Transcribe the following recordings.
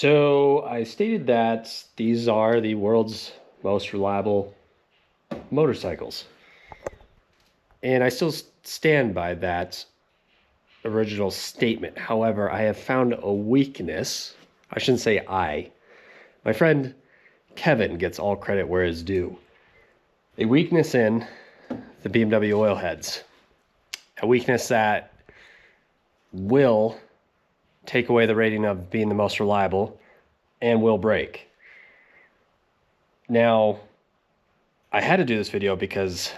So I stated that these are the world's most reliable motorcycles. And I still stand by that original statement. However, I have found a weakness. I shouldn't say I. My friend Kevin gets all credit where it's due. A weakness in the BMW Oilheads. A weakness that will take away the rating of being the most reliable and will break. Now, I had to do this video because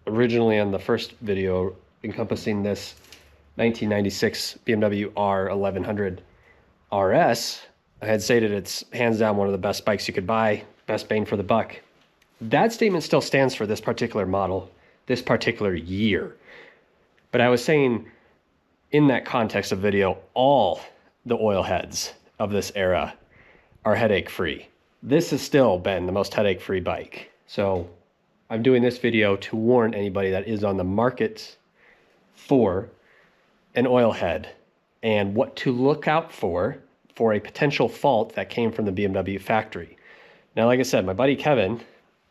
originally on the first video encompassing this 1996 BMW R1100 RS, I had stated it's hands down one of the best bikes you could buy, best bang for the buck. That statement still stands for this particular model, this particular year. But I was saying in that context of video, all the oil heads of this era are headache-free. This has still been the most headache-free bike. So I'm doing this video to warn anybody that is on the market for an oil head and what to look out for a potential fault that came from the BMW factory. Now, like I said, my buddy Kevin,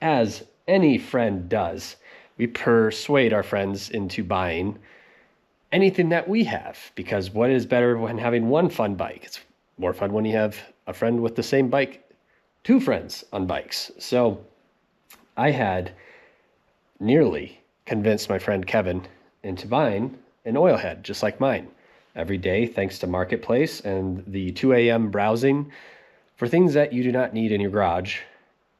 as any friend does, we persuade our friends into buying anything that we have, because what is better when having one fun bike? It's more fun when you have a friend with the same bike, two friends on bikes. So I had nearly convinced my friend Kevin into buying an oil head just like mine. Every day, thanks to Marketplace and the 2 a.m. browsing for things that you do not need in your garage,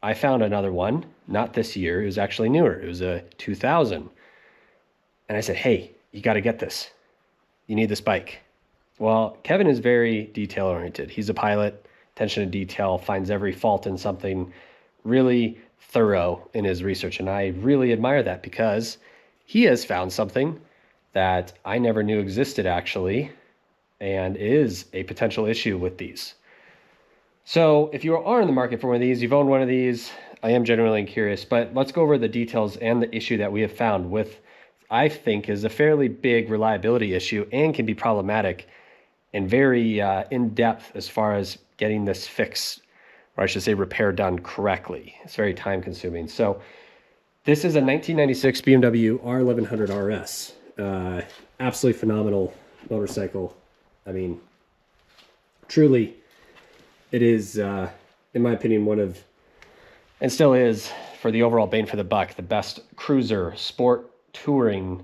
I found another one, not this year, it was actually newer. It was a 2000. And I said, hey, you got to get this. You need this bike. Well, Kevin is very detail oriented. He's a pilot, attention to detail, finds every fault in something, really thorough in his research. And I really admire that because he has found something that I never knew existed actually, and is a potential issue with these. So if you are in the market for one of these, you've owned one of these, I am genuinely curious, but let's go over the details and the issue that we have found with, I think, is a fairly big reliability issue and can be problematic and very in-depth as far as getting this fixed, or I should say repair done correctly. It's very time consuming. So this is a 1996 BMW R1100 RS. Absolutely phenomenal motorcycle. I mean, truly, it is, in my opinion, one of, and still is, for the overall bang for the buck, the best cruiser, sport, touring,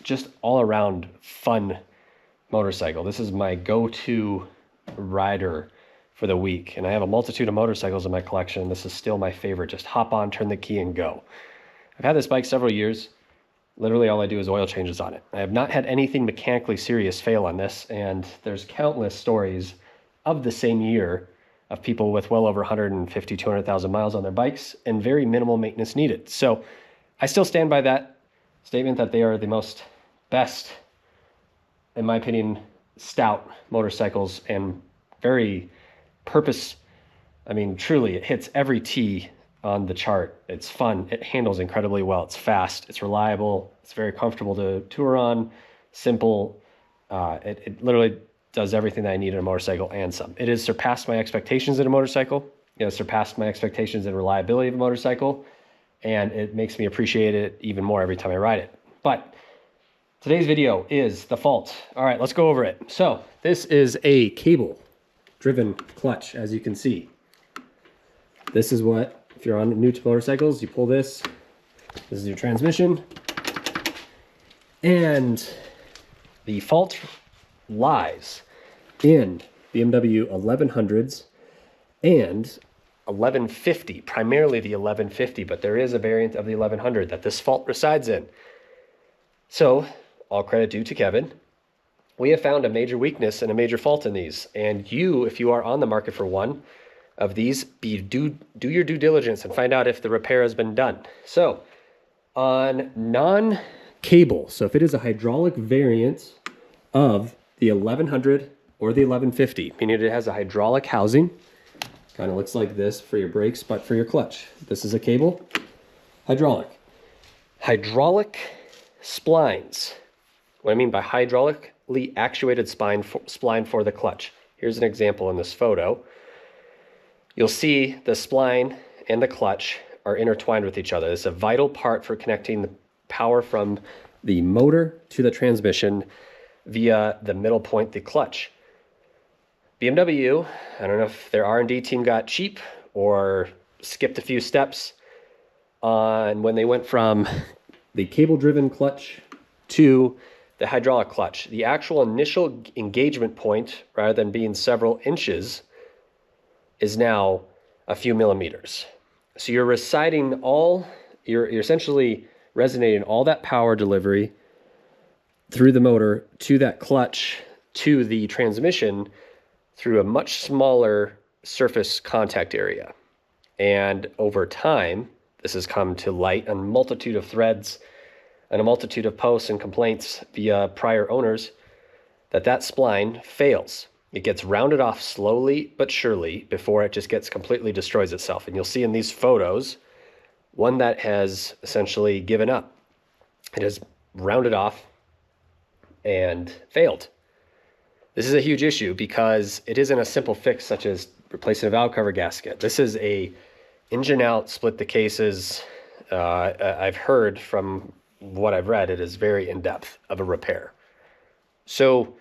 just all around fun motorcycle. This is my go-to rider for the week. And I have a multitude of motorcycles in my collection. This is still my favorite. Just hop on, turn the key and go. I've had this bike several years. Literally all I do is oil changes on it. I have not had anything mechanically serious fail on this. And there's countless stories of the same year of people with well over 150, 200,000 miles on their bikes and very minimal maintenance needed. So I still stand by that statement that they are the most best, in my opinion, stout motorcycles and very purpose. I mean, truly, it hits every T on the chart. It's fun. It handles incredibly well. It's fast. It's reliable. It's very comfortable to tour on. Simple. It literally does everything that I need in a motorcycle and some. It has surpassed my expectations in a motorcycle. It has surpassed my expectations in reliability of a motorcycle. And it makes me appreciate it even more every time I ride it. But today's video is the fault. All right, let's go over it. So this is a cable-driven clutch, as you can see. This is what, if you're on new to motorcycles, you pull this. This is your transmission. And the fault lies in BMW 1100s and 1150, primarily the 1150, but there is a variant of the 1100 that this fault resides in. So, all credit due to Kevin. We have found a major weakness and a major fault in these. And you, if you are on the market for one of these, do your due diligence and find out if the repair has been done. So, on non-cable, so if it is a hydraulic variant of the 1100 or the 1150, meaning it has a hydraulic housing, kind of looks like this for your brakes, but for your clutch. This is a cable, hydraulic. Hydraulic splines. What I mean by hydraulically actuated spline for the clutch. Here's an example in this photo. You'll see the spline and the clutch are intertwined with each other. It's a vital part for connecting the power from the motor to the transmission via the middle point, the clutch. BMW, I don't know if their R&D team got cheap or skipped a few steps on when they went from the cable-driven clutch to the hydraulic clutch. The actual initial engagement point, rather than being several inches, is now a few millimeters. So you're you're essentially resonating all that power delivery through the motor to that clutch to the transmission through a much smaller surface contact area. And over time, this has come to light on a multitude of threads and a multitude of posts and complaints via prior owners that spline fails. It gets rounded off slowly but surely before it just gets completely destroys itself. And you'll see in these photos, one that has essentially given up. It has rounded off and failed. This is a huge issue because it isn't a simple fix such as replacing a valve cover gasket. This is a engine out, split the cases. I've heard from what I've read, it is very in-depth of a repair. So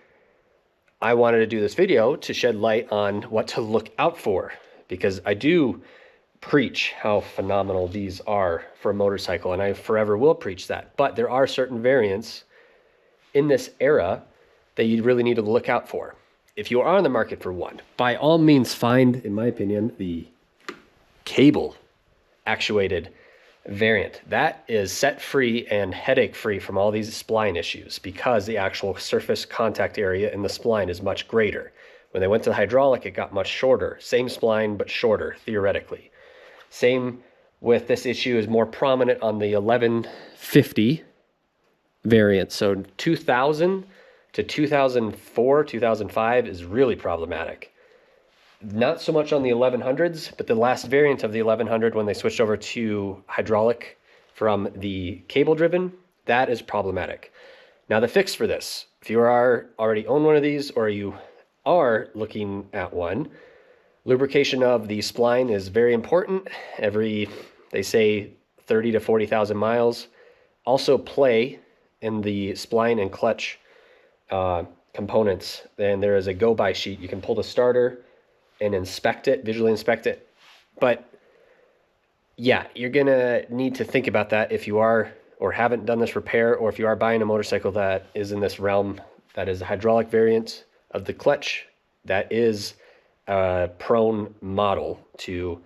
I wanted to do this video to shed light on what to look out for, because I do preach how phenomenal these are for a motorcycle, and I forever will preach that. But there are certain variants in this era that you really need to look out for. If you are on the market for one, by all means find, in my opinion, the cable actuated variant. That is set free and headache free from all these spline issues because the actual surface contact area in the spline is much greater. When they went to the hydraulic, it got much shorter. Same spline, but shorter, theoretically. Same with this issue is more prominent on the 1150 variant. So 2000 to 2004, 2005 is really problematic. Not so much on the 1100s, but the last variant of the 1100 when they switched over to hydraulic from the cable driven, that is problematic. Now the fix for this, if you are already own one of these or you are looking at one, lubrication of the spline is very important. They say 30 to 40,000 miles. Also play in the spline and clutch components. Then there is a go-by sheet. You can pull the starter and inspect it, visually inspect it. But yeah, you're gonna need to think about that if you are or haven't done this repair, or if you are buying a motorcycle that is in this realm, that is a hydraulic variant of the clutch, that is a prone model to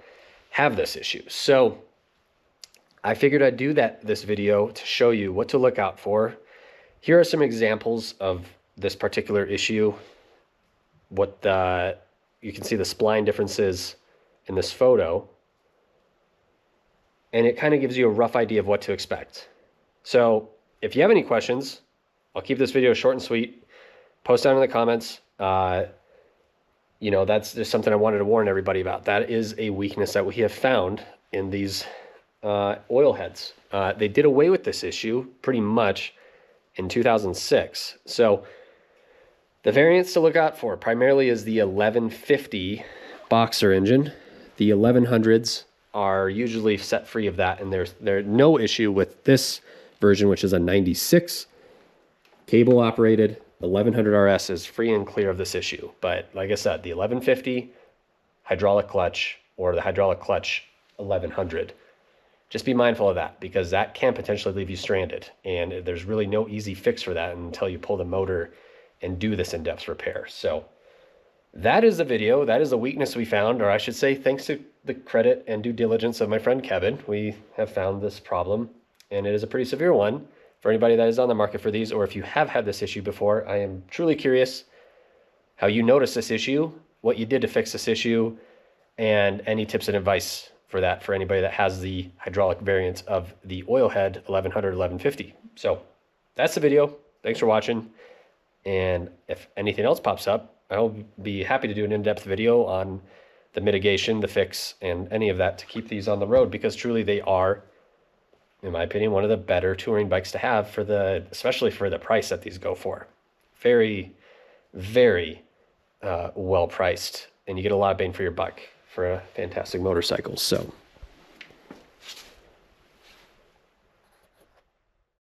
have this issue. So I figured I'd do this video to show you what to look out for. Here are some examples of this particular issue. You can see the spline differences in this photo, and it kind of gives you a rough idea of what to expect. So if you have any questions, I'll keep this video short and sweet. Post down in the comments. You know, that's just something I wanted to warn everybody about. That is a weakness that we have found in these oil heads. They did away with this issue pretty much in 2006. So the variants to look out for primarily is the 1150 boxer engine. The 1100s are usually set free of that, and there's no issue with this version, which is a 96 cable operated 1100 RS is free and clear of this issue. But like I said, the 1150 hydraulic clutch or the hydraulic clutch 1100, just be mindful of that, because that can potentially leave you stranded, and there's really no easy fix for that until you pull the motor and do this in-depth repair. So that is the video. That is the weakness we found, or I should say thanks to the credit and due diligence of my friend Kevin, we have found this problem, and it is a pretty severe one for anybody that is on the market for these, or if you have had this issue before. I am truly curious how you noticed this issue, what you did to fix this issue, and any tips and advice for that for anybody that has the hydraulic variant of the Oilhead 1100 1150. So that's the video. Thanks for watching. And if anything else pops up, I'll be happy to do an in-depth video on the mitigation, the fix, and any of that to keep these on the road, because truly they are, in my opinion, one of the better touring bikes to have especially for the price that these go for. Very, very well priced, and you get a lot of bang for your buck for a fantastic motorcycle. So